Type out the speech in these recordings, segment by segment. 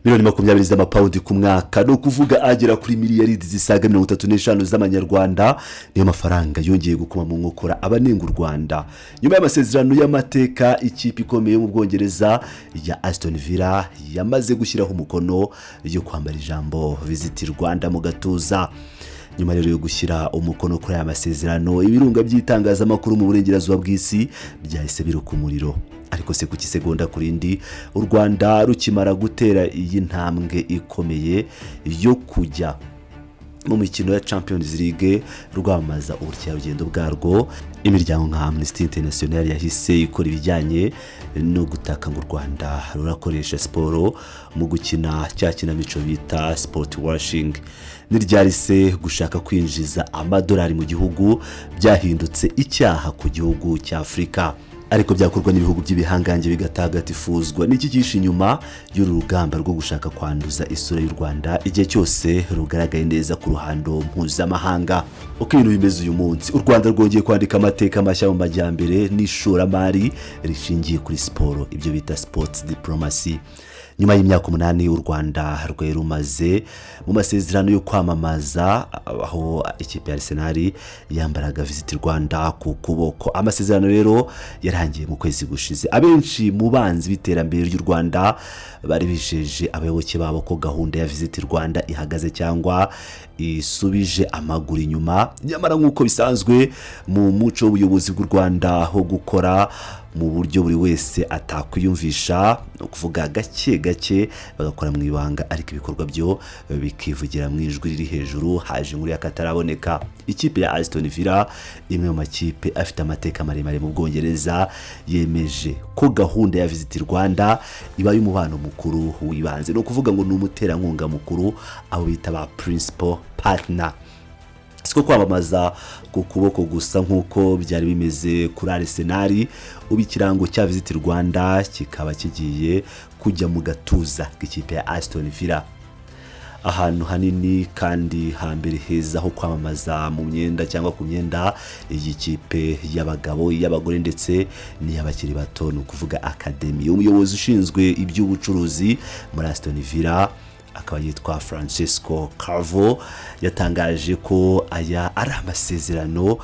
miliyoni 20 z'amapawundi ku mwaka, no kuvuga agera kuri miliyaridi zisaga 35 z'amanyarwanda. Niyo mafaranga yongeye gukoma mu nkokora abanenga u Rwanda nyuma y'amasezerano y'amateka. Ikipe ikomeye mu Bwongereza ya Aston Villa yamaze gushyiraho umukono yo kwambara ijambo Visit Rwanda mu gatuza. Nyuma rero yo gushyira umukono kuri aya masezerano, ibirunga by'itangazamakuru mu burengerazuba bw'isi byahise biruka umuriro. Ariko se kuki segonda kurindi u Rwanda rukimara gutera iyi ntambwe ikomeye yo kujya mu mikino ya Champions League rwamaza ubukerarugendo bwarwo, imiryango nka Amnesty International yahise ikora ibijyanye no gutaka ngo u Rwanda rurakoresha siporo mu gukina cya kinamico bita sport washing. Niryarise gushaka kwinjiza amadolari mu gihugu byahindutse icyaha ku gihugu cya Afrika, ariko byakorwa n'ibihugu by'ibihangange bigatagatifuzwa. N'iki cyishe inyuma y'uru rugamba rwo gushaka kwanduza isura y'u Rwanda igihe cyose rugaragaye neza ku ruhando mpuzamahanga. Uko ibintu bimeze uyu munsi, u Rwanda rwongeye kwandika amateka mashya mu majyambere n'ishoramari rishingiye kuri siporo, ibyo bita sports diplomacy. Nyuma y'imyaka 8 u Rwanda rwari rumaze mu masezerano yo kwamamaza, aho ikipe ya Arsenal yambaraga Visit Rwanda ku kuboko. Amasezerano rero yarangiye mu kwezi gushize. Abenshi mu banzi biterambere ry'u Rwanda bari bisheje abayoboke babo ko gahunda ya Visit Rwanda ihagaze cyangwa isubije amaguru inyuma. Nyamara nk'uko bisanzwe mu muco w'ubuyobozi bw'u Rwanda ho gukora mu buryo buri wese atakwiyumvisha, kuvuga gake gake bagakora mu ibanga, ariko ibikorwa byo bikivugira mu ijwi riri hejuru. Haje muri akataraboneka ikipe ya Aston Villa, imwe mu makipe afite amateka maremare mu Bwongereza, yemeje ko gahunda ya Visit Rwanda iba y'umubano mukuru wibanze, no kuvuga ngo n'umuterankunga mukuru, abo bita ba principal partner. Siko kwamamaza ku kuboko gusa nk'uko byari bimeze kuri Arsenal, ubikirango cya Visit Rwanda kikaba kigiye kujya mu gatuza k'ikipe ya Aston Villa, ahantu hanini kandi hambere heza ho kwamamaza mu myenda cyangwa ku myenda y'ikipe y'abagabo, y'abagore ndetse n'iy'abakiri bato, no kuvuga academy. Umuyobozi ushinzwe iby'ubucuruzi muri Aston Villa akaba yitwa Francesco Carvo yatangaje ko aya ari amasezerano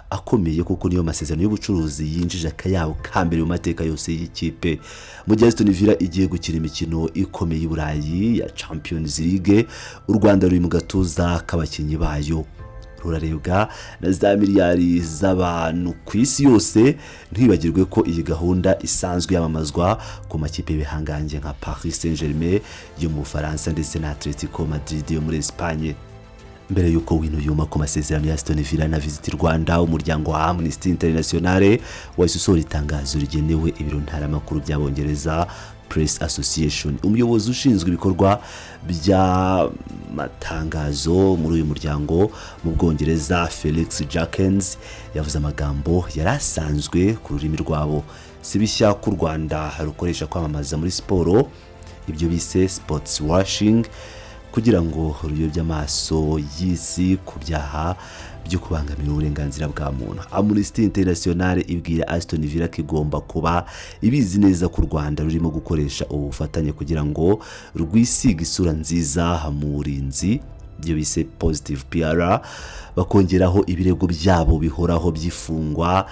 akomeye, kuko niyo masezerano y'ubucuruzi yinjije akayabo kambere mu mateka yose y'ikipe. Mu gihe Aston Villa igiye gukina imikino ikomeye i Burayi ya Champions League, u Rwanda ruri mu gatuza k'abakinnyi bayo, rurarebwa na za miliyari z'abantu ku isi yose. Ntibagirwe ko iyi gahunda isanzwe yamamazwa ku makipe y'bihangange nka Paris Saint-Germain yo mu Bufaransa ndetse na Atletico Madrid yo muri Espagne. Mbere yuko wino yuma ku masezerano ya Aston Villa na Visit Rwanda, umuryango wa Amnesty International wahise usohora itangazo rigenewe ibiro ntaramakuru by'Abongereza Press Association. Umuyobozi ushinzwe ibikorwa bya matangazo muri uyu muryango mu Bwongereza, Felix Jackens, yavuze amagambo yarasanzwe ku rurimi rwabo. Si bishya ku Rwanda rukoresha kwamamaza muri siporo, ibyo bise sports washing, kugira ngo ruyobye amaso y'isi ku byaha byo kubangamira uburenganzira bwa muntu. Amnesty International ibwira Aston Villa ko igomba kuba ibizi neza ku Rwanda rurimo gukoresha ubufatanye kugira ngo rwisiga isura nziza mu burinzi, byo bise positive PR, bakongeraho ibirego byabo bihoraho by'ifungwa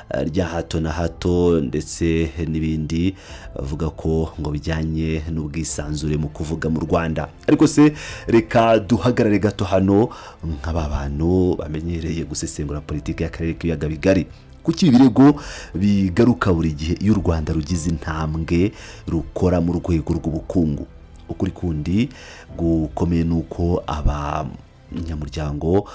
rya hato na hato ndetse n'ibindi, bavuga ko ngo bijyanye n'ubwisanzure mu kuvuga mu Rwanda. Ariko se reka duhagarare gato hano nk'aba bantu bamenyereye gusesengura politiki y'akarere k'ibiyaga bigari. Kuki ibirego bigaruka buri gihe iyo u Rwanda rugize intambwe rukora mu rwego rw'ubukungu? Ukuri kundi gukomeye nuko nyamuryango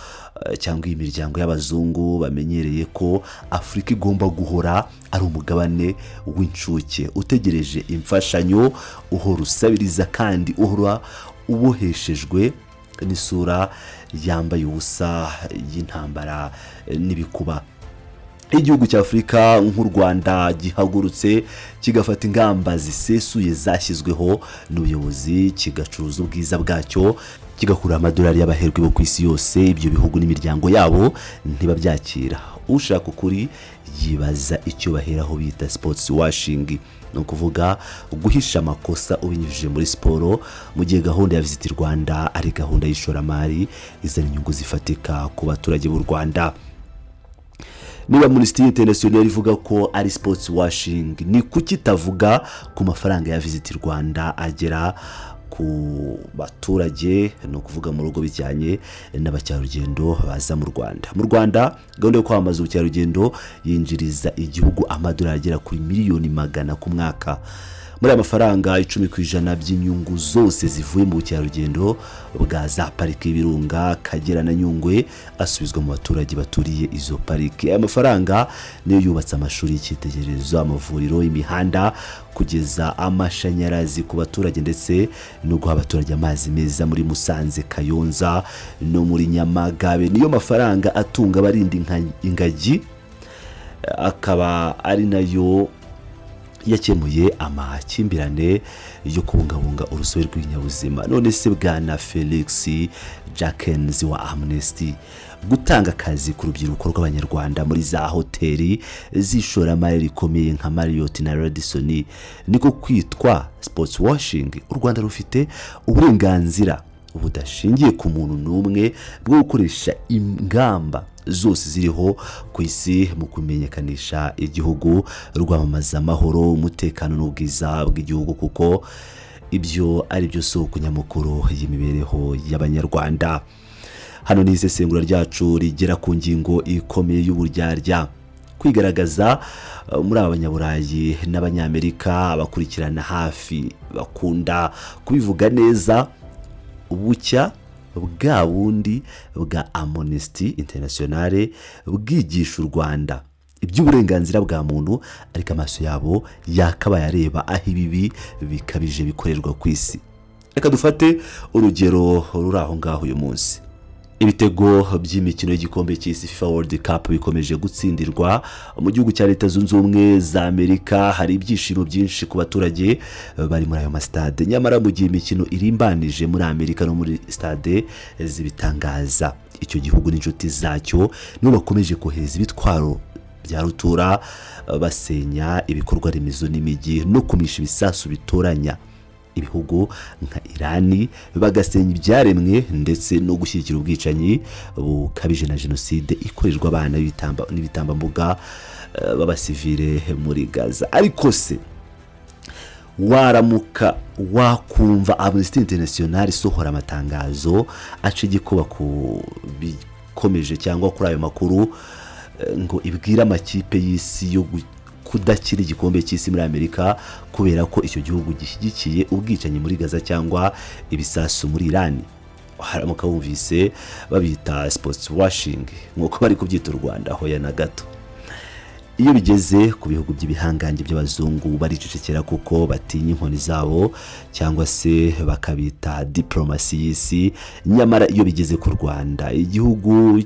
cyangwa imiryango y'abazungu bamenyereye ko Afrika igomba guhora ari umugabane w'incuke utegereje imfashanyo, uhora usabiriza kandi uhora uboheshejwe n'isura yambaye ubusa y'intambara n'ibikuba. Igihugu cya Afrika nk'u Rwanda gihagurutse kigafata ingamba zisesuye zashyizweho n'ubuyobozi, kigacuruza ubwiza bwacyo, kigakura amadolari y'abaherwe bo ku isi yose, ibyo bihugu n'imiryango yabo ntibabyakira. Ushaka ukuri yibaza icyo baheraho bita sports washing. no kuvuga guhisha amakosa ubinyujije muri siporo, mu gihe gahunda ya Visit Rwanda ari gahunda y'ishoramari izana inyungu zifatika ku baturage b'u Rwanda. Niba Amnesty International ivuga ko ari sports washing, ni kuki itavuga ku mafaranga ya Visit Rwanda agera ku baturage, no kuvuga mu rugo bijyanye n'abacyarugendo baza mu Rwanda. Mu Rwanda gahunda yo kwamamaza ubucyarugendo yinjiriza igihugu amadolari agera kuri miliyoni 100 ku mwaka. Muri amafaranga 10% by'inyungu zose zivuye mu bucyarugendo bwa za pariki y'Ibirunga, Kagera na Nyungwe asubizwa mu baturage baturiye izo pariki. Aya mafaranga niyo yubatse amashuri y'ikitegererezo, amavuriro, imihanda, kugeza amashanyarazi ku baturage ndetse no guha abaturage amazi meza muri Musanze, Kayonza no muri Nyamagabe. Niyo mafaranga atunga abarinda ingagi, akaba ari nayo yakemuye amakimbirane yo kubungabunga urusobe rw'ibinyabuzima. None se bwana Felix Jakens wa Amnesty, gutanga akazi ku rubyiruko rw'abanyarwanda muri za hoteli z'ishoramari rikomeye nka Marriott na Radisson niko kwitwa sports washing? U Rwanda rufite uburenganzira budashingiye ku muntu n'umwe bwo gukoresha ingamba zose ziriho ku isi mu kumenyekanisha igihugu, rwamamaza amahoro, umutekano n'ubwiza bw'igihugu, kuko ibyo ari byo soko nyamukuru y'imibereho y'abanyarwanda. Hano ni isesengura ryacu rigera ku ngingo ikomeye y'uburyarya, kwigaragaza muri abanyaburayi n'abanyamerika abakurikirana hafi bakunda kubivuga neza ubucya bwa bundi bwa Amnesty International bwigisha u Rwanda iby'uburenganzira bwa muntu, ariko amaso yabo yakabaye areba aho ibibi bikabije bikorerwa ku isi. Reka dufate urugero ruri aho ngaho uyu munsi. Ibitego by'imikino y'igikombe cy'isi FIFA World Cup bikomeje gutsindirwa mu gihugu cya Leta Zunze Ubumwe za Amerika. Hari ibyishimo byinshi ku baturage bari muri ayo stade, nyamara mu gihe imikino irimbanije muri Amerika no muri stade zibitangaza, icyo gihugu n'inshuti zacyo nibo bakomeje kohereza ibitwaro bya rutura basenya ibikorwa remezo n'imijyi no kumisha ibisasu bitoranya ibihugu nka Irani, bagasenya ibyaremwe ndetse no gushyigikira ubwicanyi bukabije na jenoside ikorerwa abana n'ibitambambuga b'abasivile muri Gaza. Ariko se waramuka wakumva Amnesty International isohora amatangazo aca igikuba ku bikomeje cyangwa kuri ayo makuru ngo ibwira amakipe y'isi yo kudakira igikombe cy'isi muri Amerika kubera ko icyo gihugu gishyigikiye ubwicanyi muri Gaza cyangwa ibisasu muri Irani? Haramuka wumvise babita sports washing nk'uko bari kubyita u Rwanda, hoya na gato. Iyo bigeze ku bihugu by'ibihangange by'abazungu baricecekera kuko batinya inkoni zabo cyangwa se bakabita diplomasi y'isi, nyamara iyo bigeze ku Rwanda, igihugu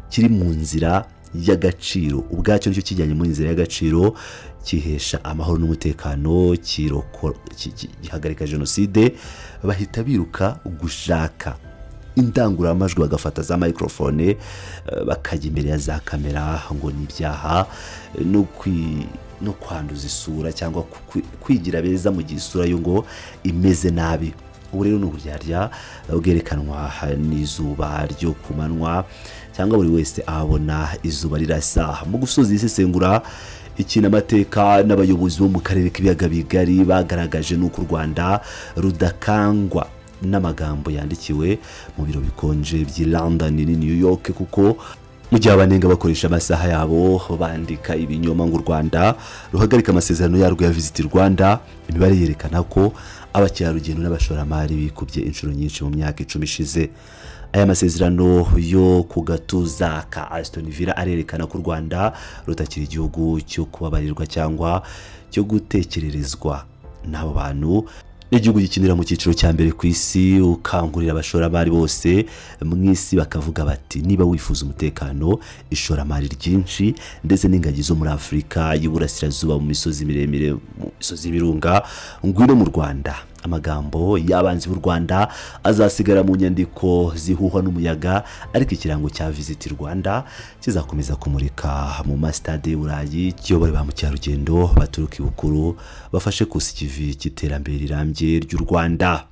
kiri mu nzira y'agaciro ubwacyo nicyo kijyanye mu nzira y'agaciro, kihesha amahoro n'umutekano, gihagarika jenoside, bahita biruka gushaka indangururamajwi bagafata za microphone bakajya imbere ya za kamera ngo ni ibyaha no kwanduza isura cyangwa kwigira beza mu gihe isura yo ngo imeze nabi. Ubu rero n'uburyarya bwerekanwa n'izuba ryo kumanywa cyangwa buri wese abona izuba rirasa. Mu gusoza isesengura ikintu amateka n'abayobozi bo mu karere k'ibiyaga bigari bagaragaje n'uko u Rwanda rudakangwa n'amagambo yandikiwe mu biro bikonje by'i London ni New York, kuko mu gihe abanenga bakoresha amasaha yabo bandika ibinyoma ngo u Rwanda ruhagarika amasezerano yarwo ya Visit Rwanda, imibare yerekana ko abacyarugendo n'abashoramari bikubye inshuro nyinshi mu myaka 10 ishize. Aya masezerano yo ku gatuza ka Aston Villa arerekana ko u Rwanda rutakiri igihugu cyo kubabarirwa cyangwa cyo gutekererezwa n'abo bantu, n'igihugu gikinira mu cyiciro cya mbere ku isi. Ukangurira abashoramari bose mu isi bakavuga bati niba wifuza umutekano, ishoramari ryinshi ndetse n'ingagi zo muri Afurika y'Iburasirazuba mu misozi miremire, mu misozi y'Ibirunga, ngwino mu Rwanda. amagambo y'abanzi b'u Rwanda azasigara mu nyandiko zihuhwa n'umuyaga, ariko ikirango cya Visit Rwanda kizakomeza kumurika mu masitade y'Uburayi, kiyobora ba mukerarugendo baturuka ibukuru bafashe kusa ikivi cy'iterambere rirambye ry'u Rwanda.